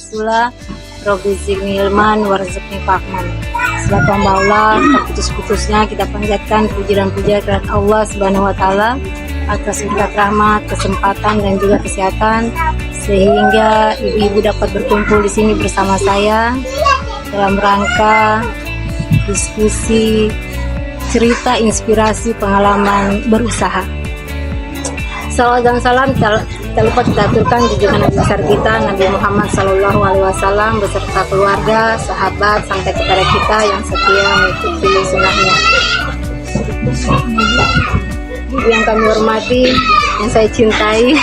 masula, Robbi zidni ilman warzuqni fahman. Selaku hamba Allah, terputus-putusnya kita panjatkan puji dan puja kepada Allah Subhanahu wa taala atas berkat rahmat, kesempatan dan juga kesehatan sehingga ibu-ibu dapat berkumpul di sini bersama saya dalam rangka diskusi cerita inspirasi pengalaman berusaha. Salawat dan salam tak lupa kita aturkan junjungan Nabi besar kita Nabi Muhammad SAW beserta keluarga, sahabat sampai kepada kita yang setia mengikuti sunnahnya. Yang kami hormati, yang saya cintai,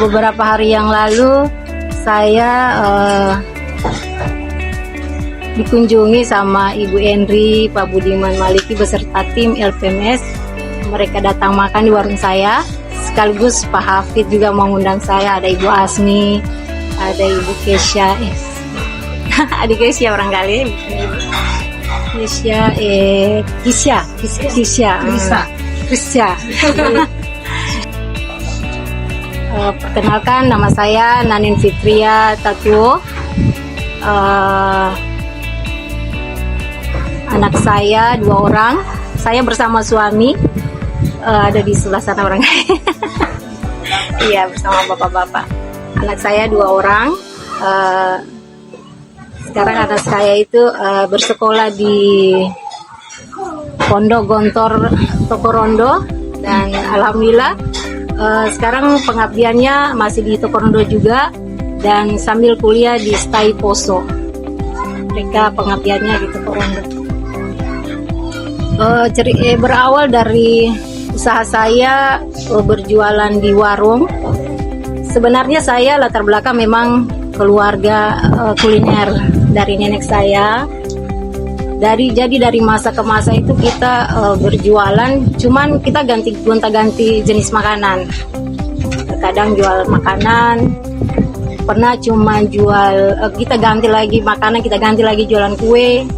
beberapa hari yang lalu saya dikunjungi sama Ibu Henry, Pak Budiman Maliki beserta tim LPMS. Mereka datang makan di warung saya, sekaligus Pak Hafid juga mengundang saya. Ada Ibu Asmi, ada Ibu Kesya, adik Kesya barangkali, Kisya. Perkenalkan, nama saya Nanin Fitria Tatuo. Anak saya 2 orang. Saya bersama suami ada di sebelah sana orang. Iya, bersama bapak-bapak. Anak saya 2 orang. Sekarang anak saya itu bersekolah di Pondok Gontor Tokorondo, dan alhamdulillah sekarang pengabdiannya masih di Tokorondo juga dan sambil kuliah di Stai Poso. Mereka pengabdiannya di Tokorondo. Berawal dari usaha saya berjualan di warung. Sebenarnya saya latar belakang memang keluarga kuliner dari nenek saya. Jadi dari masa ke masa itu kita berjualan, cuman kita gonta-ganti jenis makanan. Terkadang jual makanan, pernah cuma jual, kita ganti lagi makanan, kita ganti lagi jualan kue,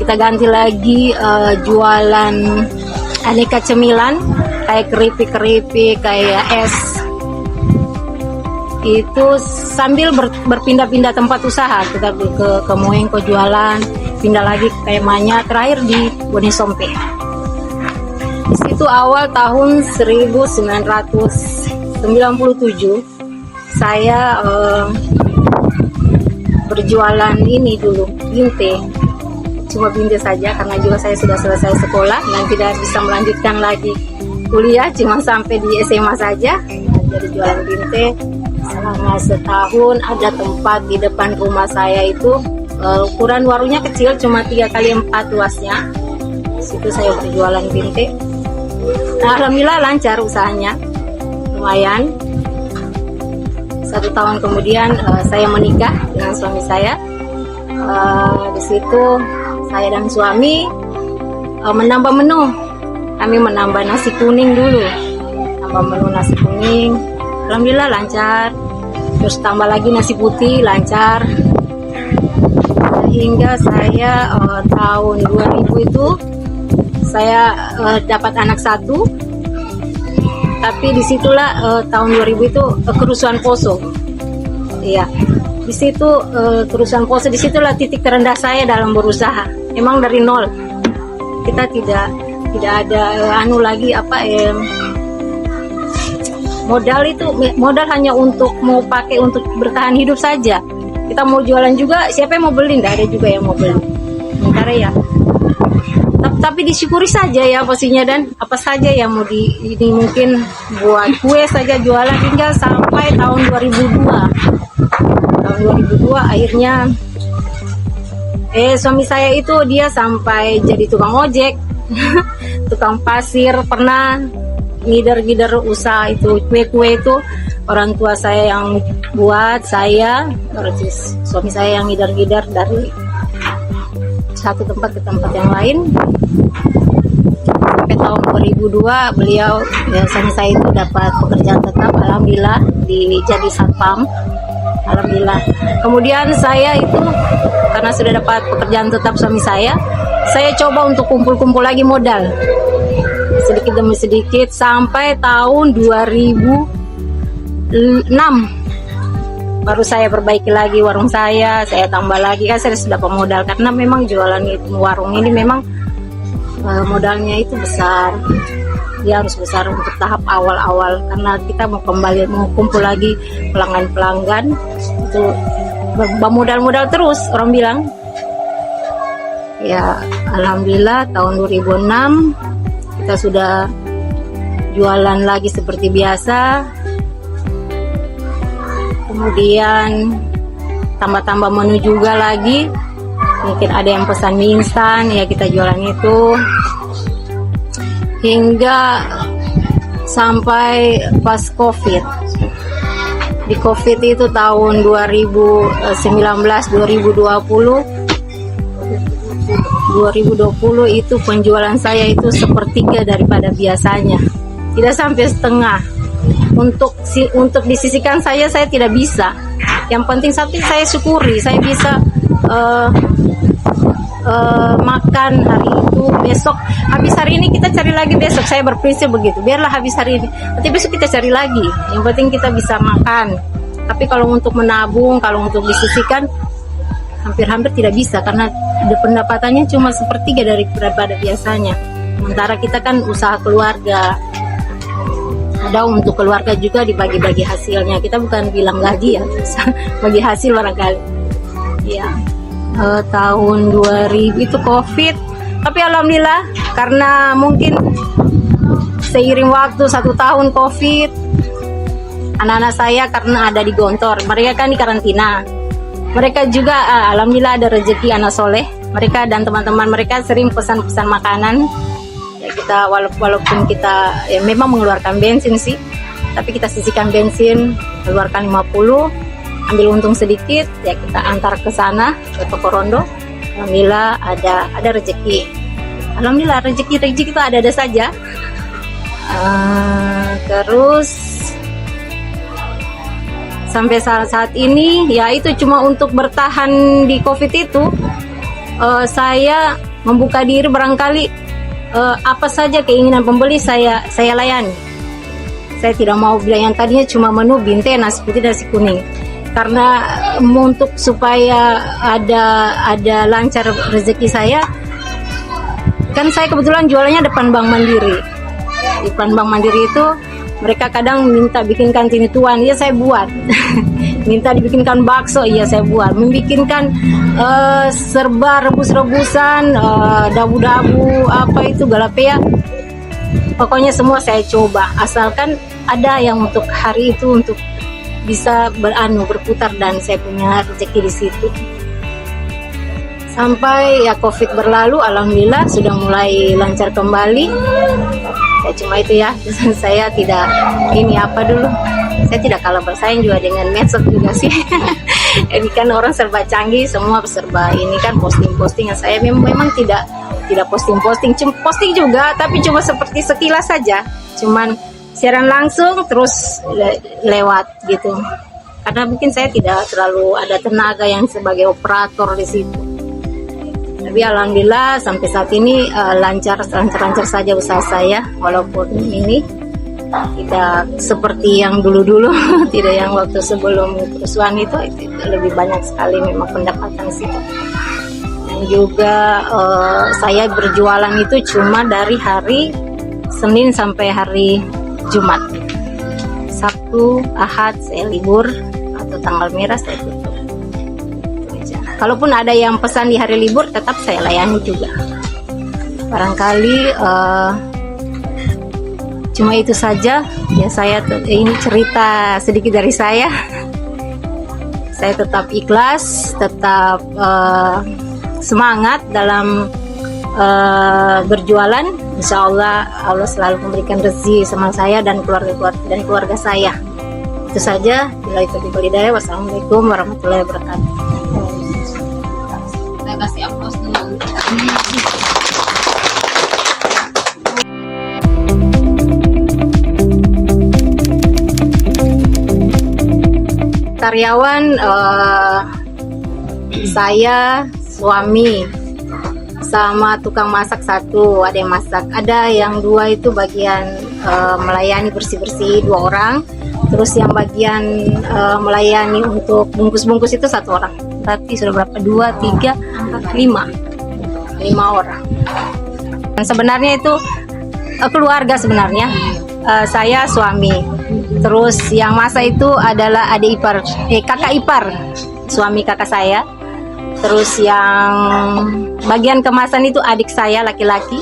kita ganti lagi jualan aneka cemilan kayak keripik, kayak es. Itu sambil berpindah-pindah tempat usaha. Kita ke Moengko jualan, pindah lagi ke Temanya, terakhir di Wonesompe. Di situ awal tahun 1997 saya berjualan ini dulu, binte. Cuma binte saja karena juga saya sudah selesai sekolah dan tidak bisa melanjutkan lagi kuliah, cuma sampai di SMA saja. Jadi jualan binte selama setahun. Ada tempat di depan rumah saya itu, ukuran warungnya kecil, cuma 3x4 luasnya. Di situ saya berjualan binte. Nah, alhamdulillah lancar usahanya, lumayan. 1 tahun kemudian saya menikah dengan suami saya. Di situ saya dan suami menambah menu. Kami menambah nasi kuning dulu, tambah menu nasi kuning. Alhamdulillah lancar. Terus tambah lagi nasi putih, lancar. Hingga saya tahun 2000 itu saya dapat anak 1. Tapi disitulah tahun 2000 itu kerusuhan Poso. Iya, di situ kerusuhan Poso, disitulah titik terendah saya dalam berusaha. Emang dari nol. Kita tidak ada modal hanya untuk mau pakai untuk bertahan hidup saja. Kita mau jualan juga, siapa yang mau beli? Nggak ada juga yang mau beli. Sementara ya. Tapi disyukuri saja ya pastinya, dan apa saja yang mau ini mungkin buat kue saja jualan hingga sampai tahun 2002. Tahun 2002 akhirnya suami saya itu dia sampai jadi tukang ojek, tukang pasir, pernah ngider-ngider usaha itu kue-kue itu orang tua saya yang buat, saya berarti suami saya yang ngider-ngider dari satu tempat ke tempat yang lain. Sampai tahun 2002 beliau, suami saya itu dapat pekerjaan tetap, alhamdulillah, jadi satpam, alhamdulillah. Kemudian saya itu karena sudah dapat pekerjaan tetap suami saya coba untuk kumpul-kumpul lagi modal sedikit demi sedikit sampai tahun 2006 baru saya perbaiki lagi warung saya tambah lagi, kan saya sudah pemodal, karena memang jualan itu warung ini memang modalnya itu besar, dia harus besar untuk tahap awal-awal, karena kita mau kumpul lagi pelanggan-pelanggan itu bermodal terus orang bilang. Ya alhamdulillah tahun 2006 kita sudah jualan lagi seperti biasa, kemudian tambah-tambah menu juga lagi, mungkin ada yang pesan mie instan, ya kita jualan itu hingga sampai pas COVID. Di COVID itu tahun 2019 itu penjualan saya itu sepertiga daripada biasanya, tidak sampai setengah. Untuk disisikan saya tidak bisa. Yang penting saya syukuri, saya bisa makan hari itu, besok habis hari ini kita cari lagi besok. Saya berprinsip begitu, biarlah habis hari ini, nanti besok kita cari lagi. Yang penting kita bisa makan. Tapi kalau untuk menabung, kalau untuk disisihkan, hampir-hampir tidak bisa, karena pendapatannya cuma sepertiga daripada biasanya. Sementara kita kan usaha keluarga, ada untuk keluarga juga dibagi-bagi hasilnya. Kita bukan bilang gaji ya, bagi hasil barangkali. Ya, tahun 2000 itu COVID, tapi alhamdulillah karena mungkin seiring waktu 1 tahun COVID, anak-anak saya karena ada di Gontor, mereka kan di karantina, mereka juga alhamdulillah ada rezeki anak soleh, mereka dan teman-teman mereka sering pesan-pesan makanan. Ya kita walaupun kita memang mengeluarkan bensin sih, tapi kita sisihkan bensin, keluarkan 50, ambil untung sedikit, ya kita antar ke sana ke toko Rondo. Alhamdulillah ada rezeki. Alhamdulillah rezeki itu ada saja. Terus sampai saat ini ya itu cuma untuk bertahan di COVID itu, saya membuka diri barangkali apa saja keinginan pembeli saya layani. Saya tidak mau bilang yang tadinya cuma menu binte, nasi putih, nasi kuning, karena untuk supaya ada lancar rezeki saya. Kan saya kebetulan jualannya depan Bank Mandiri. Di depan Bank Mandiri itu mereka kadang minta bikinkan tinituan, ya saya buat. Minta dibikinkan bakso, iya saya buat. Membikinkan serba rebus-rebusan, dabu-dabu, apa itu galapea. Pokoknya semua saya coba, asalkan ada yang untuk hari itu untuk bisa berputar dan saya punya rezeki di situ. Sampai ya COVID berlalu, alhamdulillah sudah mulai lancar kembali. Ya cuma itu ya, saya tidak saya tidak kalah bersaing juga dengan medsos juga sih. Ini kan orang serba canggih, semua serba ini kan posting-posting. Saya memang tidak posting juga, tapi cuma seperti sekilas saja, cuman siaran langsung terus lewat gitu. Karena mungkin saya tidak terlalu ada tenaga yang sebagai operator di situ. Tapi alhamdulillah sampai saat ini lancar saja usaha saya, walaupun ini tidak seperti yang dulu-dulu, tidak yang waktu sebelum kerusuhan itu lebih banyak sekali memang pendapatan situ. Dan juga saya berjualan itu cuma dari hari Senin sampai hari Jumat. Sabtu, Ahad saya libur, atau tanggal merah saya tutup. Kalaupun ada yang pesan di hari libur, tetap saya layani juga. Barangkali cuma itu saja ya, saya ini cerita sedikit dari saya. Saya tetap ikhlas, tetap semangat dalam berjualan. Insya Allah selalu memberikan rezeki sama saya dan keluarga saya. Itu saja. Wassalamualaikum warahmatullahi wabarakatuh. Saya kasih aplaus dulu. Karyawan saya, suami, sama tukang masak 1, ada yang masak, ada yang 2 itu bagian melayani bersih-bersih 2 orang, Terus yang bagian melayani untuk bungkus-bungkus itu 1 orang. Berarti sudah berapa? 2, 3, 5 orang. Dan sebenarnya itu keluarga sebenarnya. Saya suami. Terus yang masak itu adalah kakak ipar suami kakak saya. Terus yang bagian kemasan itu adik saya laki-laki.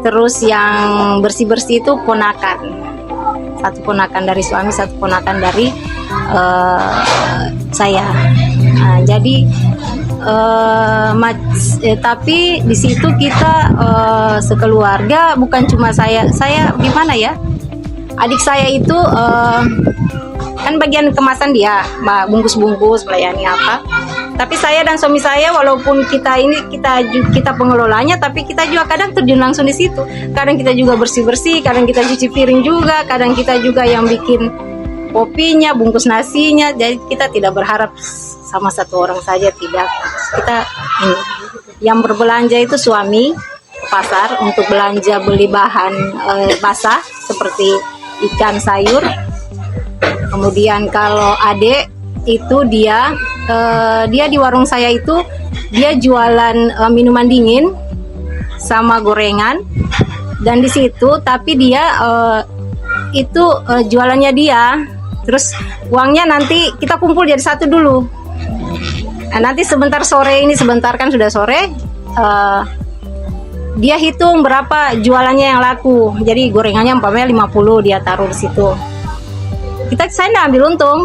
Terus yang bersih-bersih itu ponakan. 1 ponakan dari suami, 1 ponakan dari saya. Nah, jadi tapi di situ kita sekeluarga, bukan cuma saya gimana ya, adik saya itu kan bagian kemasan dia, bungkus-bungkus, melayani apa. Tapi saya dan suami saya, walaupun kita pengelolanya, tapi kita juga kadang terjun langsung di situ. Kadang kita juga bersih-bersih, kadang kita cuci piring juga, kadang kita juga yang bikin kopinya, bungkus nasinya. Jadi kita tidak berharap sama 1 orang saja, tidak. Kita yang berbelanja itu suami ke pasar untuk belanja beli bahan basah seperti ikan, sayur. Kemudian kalau adik itu dia di warung saya itu dia jualan minuman dingin sama gorengan, dan di situ tapi dia itu jualannya dia, terus uangnya nanti kita kumpul jadi satu dulu. Nah, nanti sebentar kan sudah sore, dia hitung berapa jualannya yang laku. Jadi gorengannya umpamanya 50, dia taruh di situ. Saya nggak ambil untung.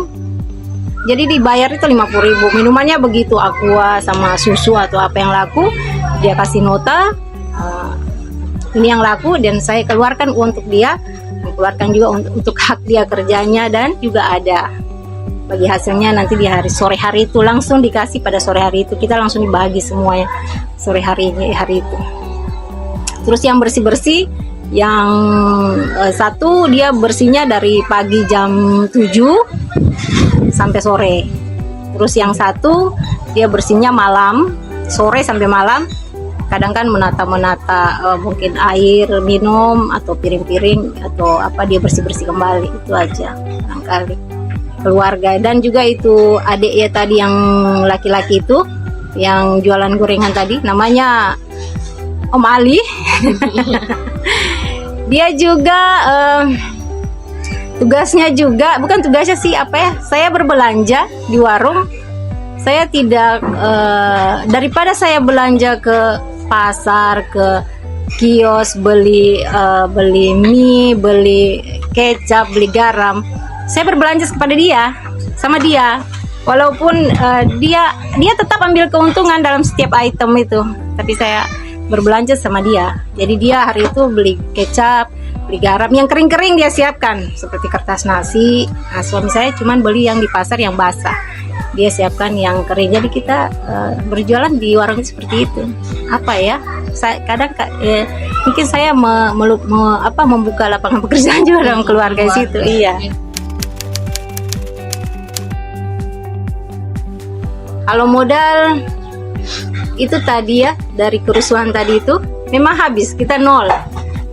Jadi dibayar itu 50.000. Minumannya begitu, aqua sama susu atau apa yang laku, dia kasih nota, ini yang laku, dan saya keluarkan uang untuk dia, keluarkan juga untuk hak dia kerjanya, dan juga ada bagi hasilnya nanti di sore hari itu langsung dikasih. Pada sore hari itu kita langsung dibagi semuanya sore hari itu. Terus yang bersih-bersih, yang 1 dia bersihnya dari pagi jam 7 sampai sore. Terus yang 1 dia bersihnya malam, sore sampai malam. Kadang kan menata mungkin air minum atau piring-piring atau apa, dia bersih-bersih kembali. Itu aja barangkali keluarga. Dan juga itu adik ya tadi yang laki-laki itu yang jualan gorengan tadi, namanya Om Ali. Dia juga tugasnya juga, bukan tugasnya sih, saya berbelanja di warung. Saya tidak daripada saya belanja ke pasar, ke kios, beli mie, beli kecap, beli garam, saya berbelanja sama dia. Walaupun dia tetap ambil keuntungan dalam setiap item itu, tapi saya berbelanja sama dia. Jadi dia hari itu beli kecap, beli garam, yang kering-kering dia siapkan seperti kertas nasi. Nah, suami saya cuman beli yang di pasar yang basah, dia siapkan yang kering. Jadi kita berjualan di warung seperti itu. Apa ya? Mungkin saya membuka lapangan pekerjaan juga dalam keluarga di situ. Iya. Kalau modal itu tadi ya, dari kerusuhan tadi itu memang habis, kita nol.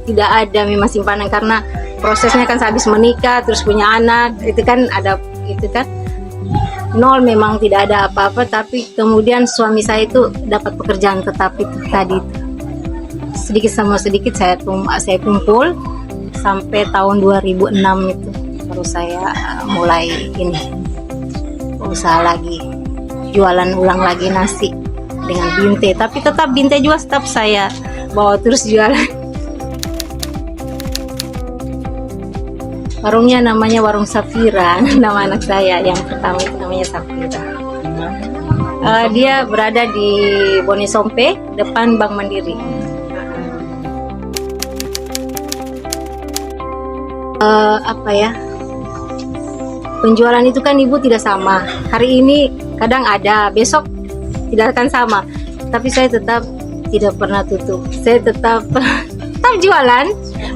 Tidak ada memang simpanan, karena prosesnya kan habis menikah terus punya anak, itu kan nol, memang tidak ada apa-apa. Tapi kemudian suami saya itu dapat pekerjaan tetap itu tadi itu. Sedikit sama sedikit saya kumpul sampai tahun 2006 itu baru saya mulai usaha lagi, jualan ulang lagi nasi dengan binte. Tapi tetap binte juga tetap saya bawa terus jualan. Warungnya namanya Warung Safira, nama anak saya yang pertama itu namanya Safira. Dia berada di Bonesompe, depan Bank Mandiri. Penjualan itu kan Ibu tidak sama. Hari ini kadang ada, besok tidak akan sama. Tapi saya tetap tidak pernah tutup. Saya tetap jualan.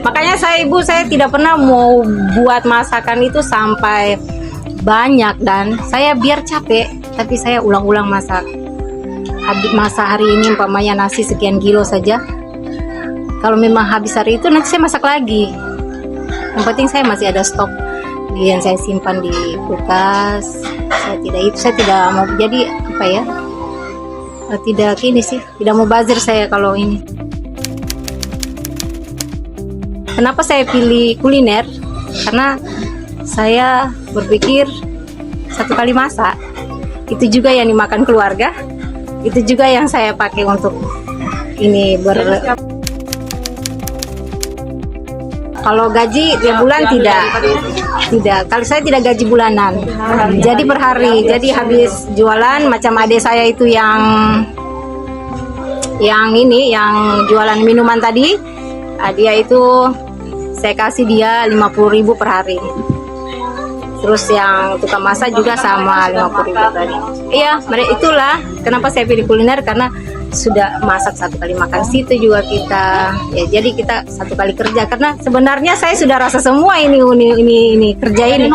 Makanya saya tidak pernah mau buat masakan itu sampai banyak, dan saya biar capek, tapi saya ulang-ulang masak. Masak hari ini umpamanya nasi sekian kilo saja. Kalau memang habis hari itu nanti saya masak lagi. Yang penting saya masih ada stok Kemudian saya simpan di kulkas. Saya tidak mau jadi apa ya? Tidak ini sih, tidak mau bazir saya kalau ini. Kenapa saya pilih kuliner? Karena saya berpikir satu kali masak, itu juga yang dimakan keluarga, itu juga yang saya pakai untuk ini Kalau gaji tiap bulan tidak. Kalau saya tidak gaji bulanan, jadi per hari. Jadi habis jualan, macam adik saya itu yang jualan minuman tadi, dia itu saya kasih dia 50.000 per hari. Terus yang tukang masak juga sama 50.000 per hari. Iya, itulah kenapa saya pilih kuliner, karena sudah masak satu kali makan situ juga kita ya, jadi kita satu kali kerja, karena sebenarnya saya sudah rasa semua ini kerja ini.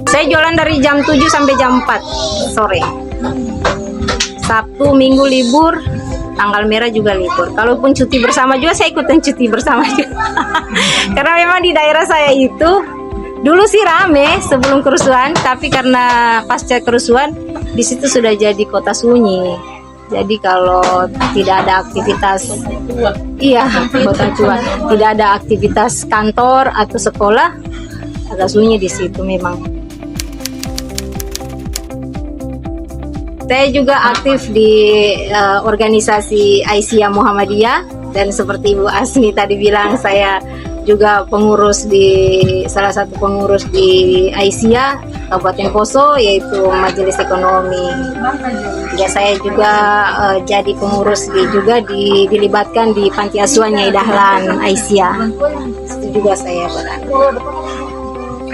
Saya jualan dari jam 7 sampai jam 4 sore. Sabtu Minggu libur, tanggal merah juga libur. Kalaupun cuti bersama juga saya ikutan cuti bersama juga. Karena memang di daerah saya itu dulu sih rame sebelum kerusuhan, tapi karena pasca kerusuhan di situ sudah jadi kota sunyi. Jadi kalau tidak ada aktivitas, kota tua, tidak ada aktivitas kantor atau sekolah, agak sunyi di situ memang. Saya juga aktif di organisasi Aisyah Muhammadiyah, dan seperti Ibu Asmi tadi bilang, saya juga salah satu pengurus di Aisyah Kabupaten Poso, yaitu Majelis Ekonomi. Ya, saya juga jadi pengurus dilibatkan di Panti Asuhan Nyai Dahlan Aisyah. Itu juga saya berada.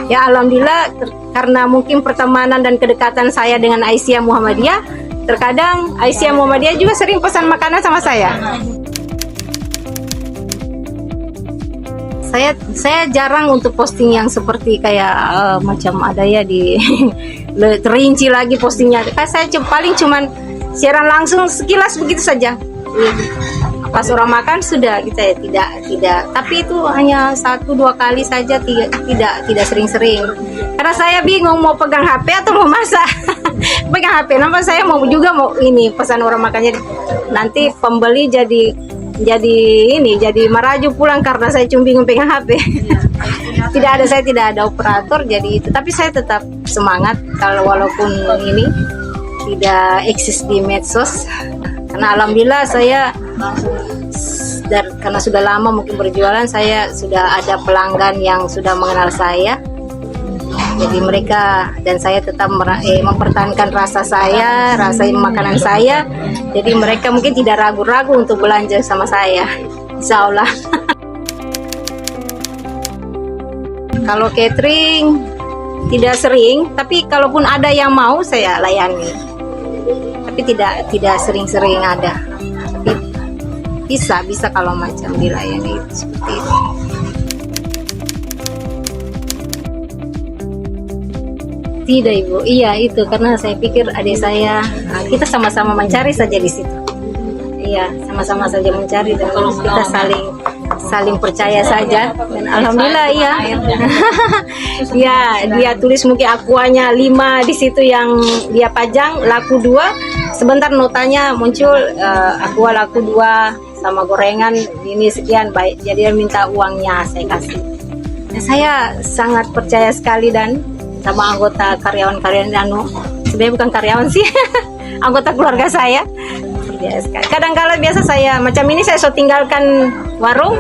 Ya, alhamdulillah, karena mungkin pertemanan dan kedekatan saya dengan Aisyah Muhammadiyah, terkadang Aisyah Muhammadiyah juga sering pesan makanan sama saya. Saya jarang untuk posting yang seperti kayak macam ada ya di terinci lagi postingnya. Saya paling cuman siaran langsung sekilas begitu saja. Pas orang makan sudah kita ya tidak. Tapi itu hanya 1-2 kali saja, tidak sering-sering. Karena saya bingung mau pegang HP atau mau masak. Pegang HP, nampak saya mau pesan orang makannya. Nanti pembeli jadi meraju pulang karena saya cuma bingung pegang HP. Saya tidak ada operator, jadi itu. Tapi saya tetap semangat kalau walaupun ini tidak eksis di medsos. Karena alhamdulillah saya karena sudah lama mungkin berjualan, saya sudah ada pelanggan yang sudah mengenal saya. Jadi mereka dan saya tetap mempertahankan rasa makanan saya. Jadi mereka mungkin tidak ragu-ragu untuk belanja sama saya, insya Allah. Kalau catering tidak sering, tapi kalaupun ada yang mau saya layani. Tapi tidak sering-sering ada. Tapi bisa kalau macam dilayani seperti itu. Tidak Ibu, iya itu karena saya pikir adik saya, kita sama-sama mencari saja di situ. Iya, sama-sama saja mencari dan kita saling percaya saja. Dan alhamdulillah iya. Ya, dia tulis mungkin akuanya 5 di situ yang dia pajang, laku 2. Sebentar notanya muncul aqua laku 2 sama gorengan ini sekian, baik. Jadi dia minta uangnya, saya kasih. Nah, saya sangat percaya sekali dan sama anggota karyawan-karyawan sebenarnya bukan karyawan sih, anggota keluarga saya. Kadang-kala biasa saya macam ini, saya tinggalkan warung,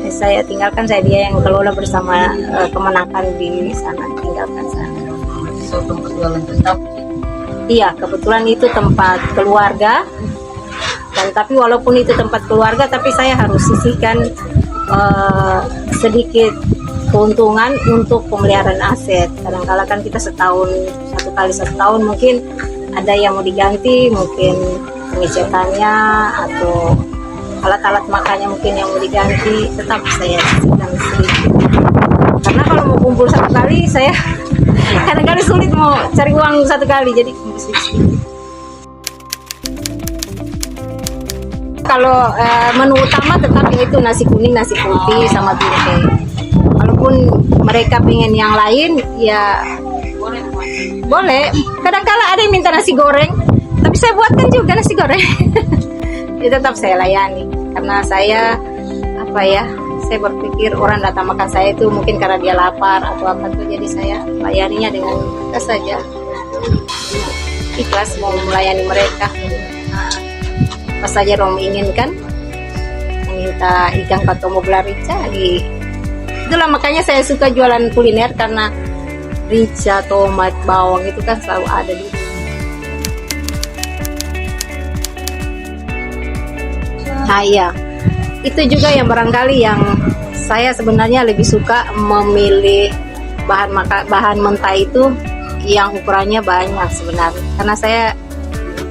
saya dia yang kelola bersama kemenakan di sana, tinggalkan sana. Tempat jualan tetap. Iya, kebetulan itu tempat keluarga. Dan tapi walaupun itu tempat keluarga, tapi saya harus sisihkan sedikit keuntungan untuk pemeliharaan aset. Kadang-kala kan kita satu tahun mungkin ada yang mau diganti, mungkin pengecekannya atau alat-alat makannya mungkin yang mau diganti, tetap saya sisihkan sedikit. Karena kalau mau kumpul satu kali, saya kadang-kadang sulit mau cari uang satu kali, jadi kumpul sedikit. Kalau menu utama tetap yaitu nasi kuning, nasi putih, sama bingkai. kalaupun mereka pengen yang lain ya boleh. Kadang-kala ada yang minta nasi goreng, tapi saya buatkan juga nasi goreng. Ya, tetap saya layani karena saya apa ya, saya berpikir orang datang makan saya itu mungkin karena dia lapar atau apa tuh, jadi saya layaninya dengan ikhlas saja, ikhlas mau melayani mereka. Pas saja orang menginginkan minta ikan patomo rica di, itulah makanya saya suka jualan kuliner karena rica, tomat, bawang itu kan selalu ada di. Nah iya, itu juga yang barangkali yang saya sebenarnya lebih suka memilih bahan mentah itu yang ukurannya banyak sebenarnya, karena saya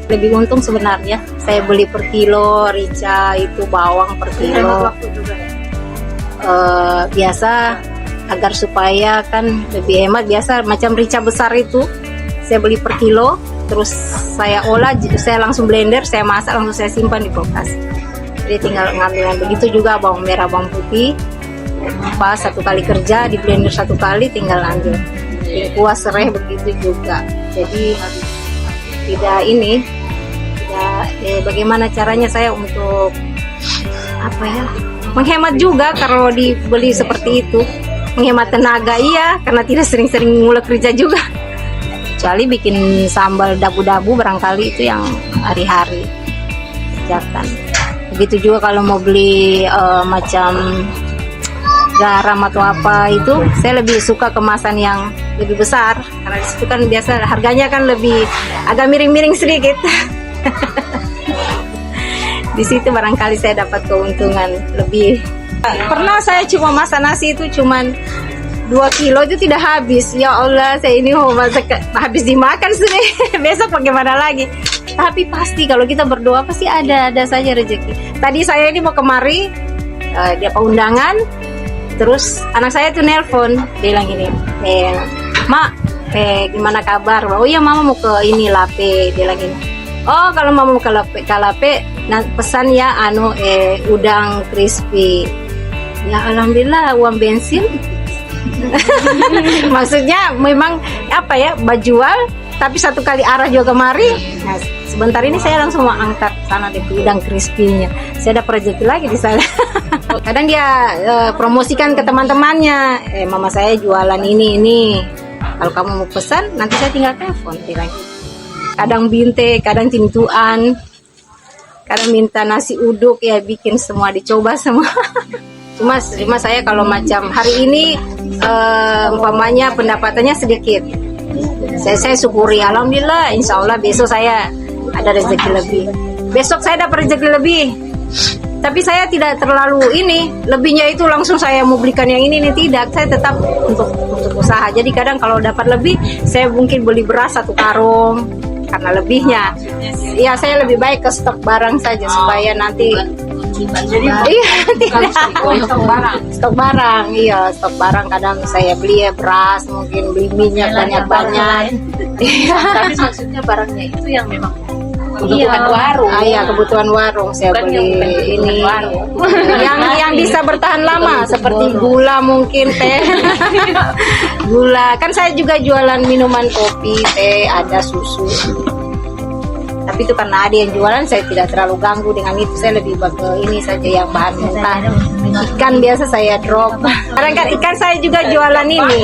lebih untung sebenarnya. Saya beli per kilo rica itu, bawang per kilo. Biasa agar supaya kan lebih hemat, biasa macam rica besar itu saya beli per kilo, terus saya olah, saya langsung blender, saya masak, langsung saya simpan di kulkas. Jadi tinggal ngambil. Begitu juga bawang merah, bawang putih, pas satu kali kerja di blender satu kali tinggal ambil. Kuah serai begitu juga. Jadi tidak ini, tidak bagaimana caranya saya untuk apa ya, menghemat juga kalau dibeli seperti itu, menghemat tenaga iya, karena tidak sering-sering ngulek kerja juga. Kecuali bikin sambal dabu-dabu barangkali itu yang hari-hari kerjakan. Begitu juga kalau mau beli macam garam atau apa itu, saya lebih suka kemasan yang lebih besar karena disitu kan biasa harganya kan lebih agak miring-miring sedikit. Di situ barangkali saya dapat keuntungan lebih. Pernah saya cuma masak nasi itu cuman 2 kilo itu tidak habis. Ya Allah, saya ini mau masak habis dimakan sudah. Besok bagaimana lagi? Tapi pasti kalau kita berdoa pasti ada saja rezeki. Tadi saya ini mau kemari, dia undangan, terus anak saya tuh nelpon, dia bilang gini, Mak, gimana kabar? Oh iya mama mau ke ini Lape, dia bilang gini. Oh kalau mama mau ke Lape, pesan ya udang crispy. Ya alhamdulillah uang bensin. Maksudnya memang apa ya, bajual tapi satu kali arah juga kemari. Nah, sebentar ini saya langsung mau angkat sana di udang crispy-nya. Saya ada rezeki lagi di sana. Kadang dia promosikan ke teman-temannya, mama saya jualan ini. Kalau kamu mau pesan, nanti saya tinggal telepon. Kadang binte, kadang cintuan, kadang minta nasi uduk, ya bikin semua, dicoba semua. Cuma saya kalau macam hari ini umpamanya pendapatannya sedikit, saya syukuri, alhamdulillah, insya Allah besok saya ada rezeki lebih. Besok saya dapat rezeki lebih, tapi saya tidak terlalu ini lebihnya itu langsung saya mau belikan yang ini tidak. Saya tetap untuk usaha. Jadi kadang kalau dapat lebih, saya mungkin beli beras 1 karung karena lebihnya. Ya saya lebih baik ke stok barang saja supaya nanti. Jadi tidak stok barang, iya stok barang. Kadang saya beli beras, mungkin beli minyak banyak. Tapi maksudnya barangnya itu yang memang kebutuhan warung. Iya, kebutuhan warung saya beli ini. yang bisa bertahan lama seperti gula, mungkin teh. Gula. Kan saya juga jualan minuman kopi, teh, ada susu. Tapi itu karena ada yang jualan, saya tidak terlalu ganggu dengan itu. Saya lebih ke ini saja yang bahan mentah. Ikan biasa saya drop. Kadang ikan saya juga jualan ini,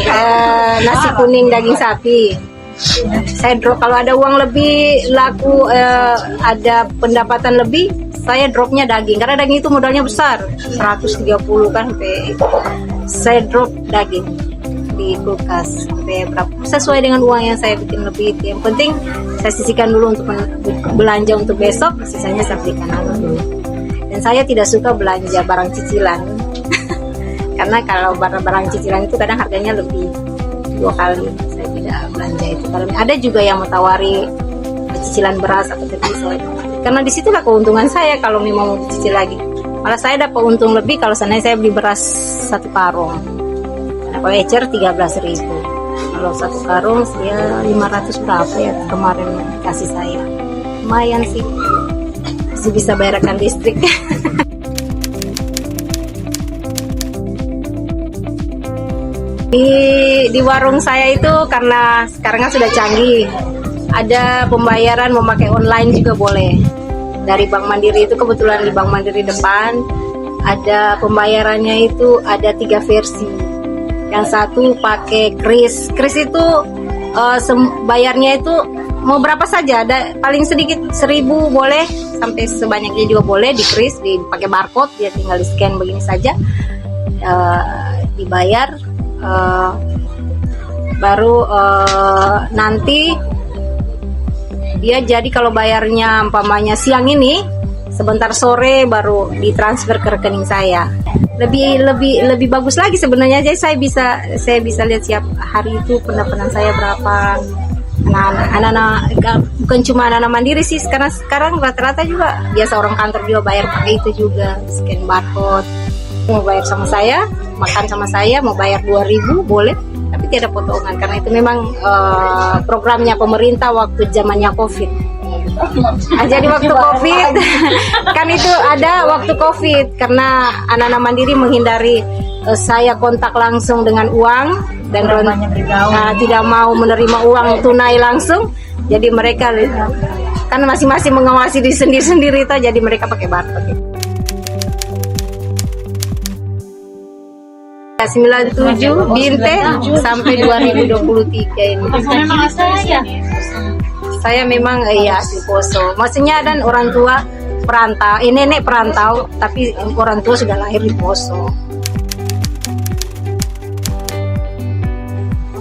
nasi kuning daging sapi. Saya drop kalau ada uang lebih laku, ada pendapatan lebih, saya dropnya daging. Karena daging itu modalnya besar, 130 kan sampai itu. Saya drop daging di kulkas sampai berapa, sesuai dengan uang yang saya bikin lebih. Yang penting saya sisihkan dulu untuk belanja untuk besok, sisanya saya belikan dulu. Dan saya tidak suka belanja barang cicilan. Karena kalau barang cicilan itu kadang harganya lebih 2 kali. Saya tidak belanja itu. Kalau ada juga yang mentawari cicilan beras atau saya, karena disitulah keuntungan saya kalau memang mau dicicil lagi. Malah saya dapat untung lebih kalau saya beli beras 1 karung. Kalau ecer 13.000. Kalau 1 karung dia 500 berapa ya kemarin kasih saya. Lumayan sih. Masih bisa bayarkan listrik. Di warung saya itu karena sekarang kan sudah canggih, ada pembayaran memakai online juga boleh. Dari Bank Mandiri itu kebetulan di Bank Mandiri depan ada pembayarannya itu ada 3 versi. Yang satu pakai kris. Kris itu bayarnya itu mau berapa saja, ada paling sedikit 1.000 boleh sampai sebanyaknya juga boleh di kris, dipakai barcode, dia tinggal di scan begini saja, dibayar. Baru nanti dia jadi kalau bayarnya umpamanya siang ini, sebentar sore baru ditransfer ke rekening saya. Lebih bagus lagi sebenarnya. Jadi saya bisa lihat siap hari itu pendapatan saya berapa. Anak-anak bukan cuma anak-anak mandiri sih, karena sekarang rata-rata juga biasa orang kantor juga bayar pakai itu juga, scan barcode. Mau bayar sama saya, makan sama saya, mau bayar 2.000 boleh, tapi tidak potongan karena itu memang programnya pemerintah waktu zamannya COVID. Jadi waktu COVID kan itu ada waktu COVID karena anak-anak mandiri menghindari saya kontak langsung dengan uang dan tidak mau menerima uang tunai langsung. Jadi mereka kan masing-masing mengawasi diri sendiri-sendiri itu, jadi mereka pakai barcode. 97 Binte sampai 2023 ini. Saya memang asli Poso. Maksudnya dan orang tua perantau, nenek perantau, tapi orang tua sudah lahir di Poso.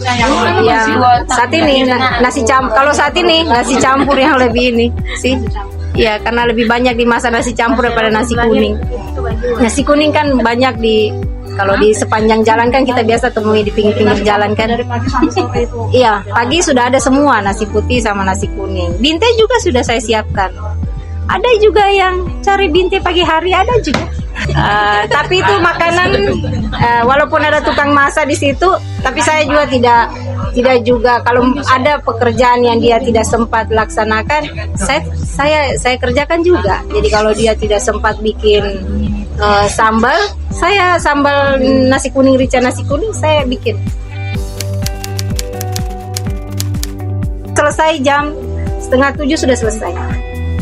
Yang saat ini nasi campur. Kalau saat ini nasi campur yang lebih ini sih. Ya, karena lebih banyak dimasak nasi campur daripada nasi kuning. Nasi kuning kan banyak kalau di sepanjang jalan kan kita biasa temui di pinggir-pinggir jalan kan. Iya, pagi sudah ada semua nasi putih sama nasi kuning. Binte juga sudah saya siapkan. Ada juga yang cari binte pagi hari, ada juga. Tapi itu makanan walaupun ada tukang masak di situ, tapi saya juga tidak juga kalau ada pekerjaan yang dia tidak sempat laksanakan, saya kerjakan juga. Jadi kalau dia tidak sempat bikin sambal nasi kuning, rica nasi kuning saya bikin. Selesai jam 6:30 sudah selesai.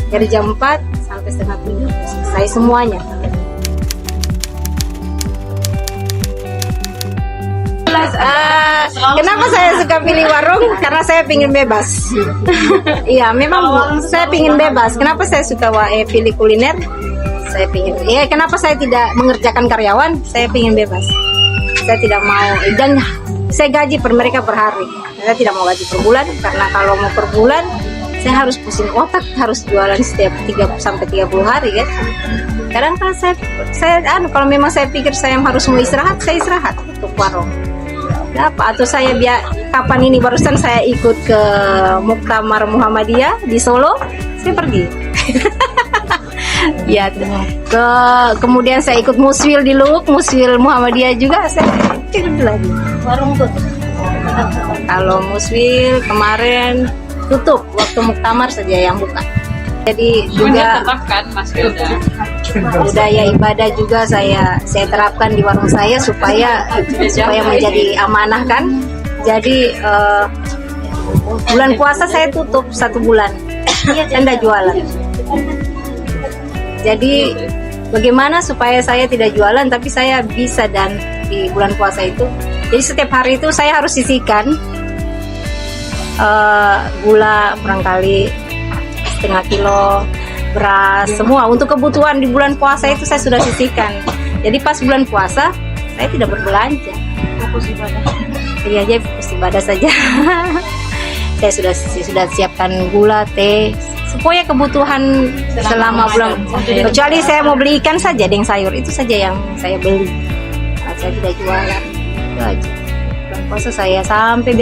Dari jam 4 sampai 6:30 selesai semuanya. Kenapa saya suka pilih warung? Karena saya pingin bebas. Iya, memang saya pingin bebas. Kenapa saya suka pilih kuliner? Saya pingin. Kenapa saya tidak mengerjakan karyawan? Saya pingin bebas. Saya tidak mau, dan saya gaji mereka per hari. Saya tidak mau gaji per bulan, karena kalau mau per bulan saya harus pusing otak, harus jualan setiap 30 hari kan. Kadang kan saya kalau memang saya pikir saya harus mau istirahat, saya istirahat untuk warung. Apa? Atau saya kapan ini barusan saya ikut ke Muktamar Muhammadiyah di Solo, saya pergi. Ya, kemudian saya ikut muswil di Luwuk, muswil Muhammadiyah juga, saya ikut lagi. Warung tutup. Kalau muswil kemarin tutup, waktu muktamar saja yang buka. Jadi juga budaya ibadah juga saya terapkan di warung saya supaya menjadi amanah kan. Jadi bulan puasa saya tutup 1 bulan, tenda jualan. Jadi bagaimana supaya saya tidak jualan tapi saya bisa, dan di bulan puasa itu jadi setiap hari itu saya harus sisihkan gula barangkali setengah kilo, beras, semua untuk kebutuhan di bulan puasa itu saya sudah sisihkan. Jadi pas bulan puasa saya tidak berbelanja, fokus ibadah. Iya, aja fokus ibadah saja. Saya sudah siapkan gula, teh, supaya kebutuhan selama bulan. Kecuali saya mau beli ikan saja, dengan sayur itu saja yang saya beli. Nah, saya tidak jualan. Itu aja. Bulan puasa saya sampai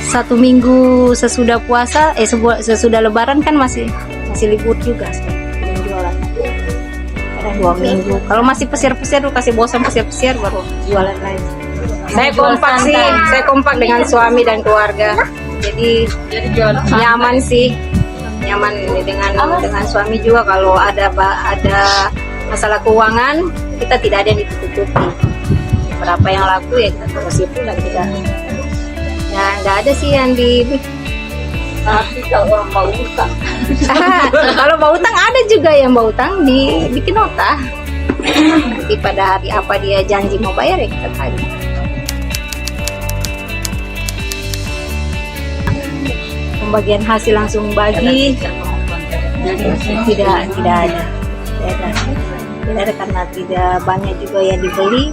1 minggu sesudah puasa, sesudah lebaran kan masih libur juga saya jualan. Kadang 2 minggu. Kalau masih pesir-pesir, kasih bosan pesir-pesir baru jualan lagi. Saya kompak dengan suami dan keluarga. Jadi nyaman sih. Nyaman dengan suami juga. Kalau ada masalah keuangan, kita tidak ada yang ditutupi. berapa yang laku ya kita terusin pulang kita. Ya nggak ada sih yang di. Tapi kalau orang mau utang, Kalau mau utang ada juga yang mau utang dibikin nota. Jadi pada hari apa dia janji mau bayar ya kita tagih. Pembagian hasil langsung bagi tidak ada karena tidak banyak juga yang dibeli.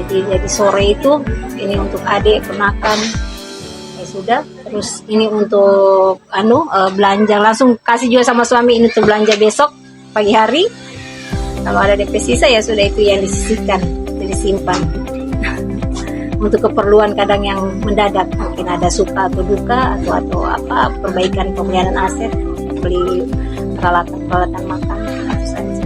Jadi sore itu ini untuk adik ponakan ya sudah, terus ini untuk belanja langsung kasih juga sama suami, ini untuk belanja besok pagi hari. Kalau ada DP sisa ya sudah, itu yang disisihkan, disimpan untuk keperluan kadang yang mendadak, mungkin ada suka atau duka atau apa, perbaikan pemeliharaan aset, beli peralatan makan, itu saja.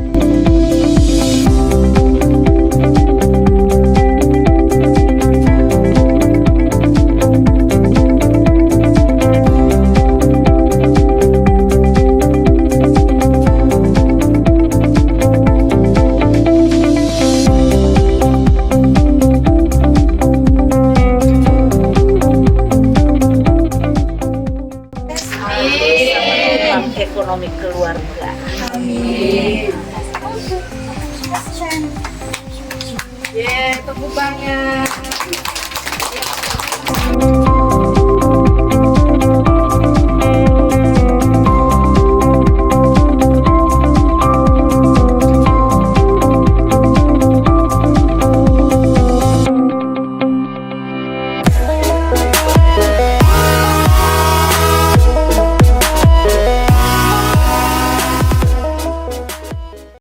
ekonomi keluarga. Tepuk tangan.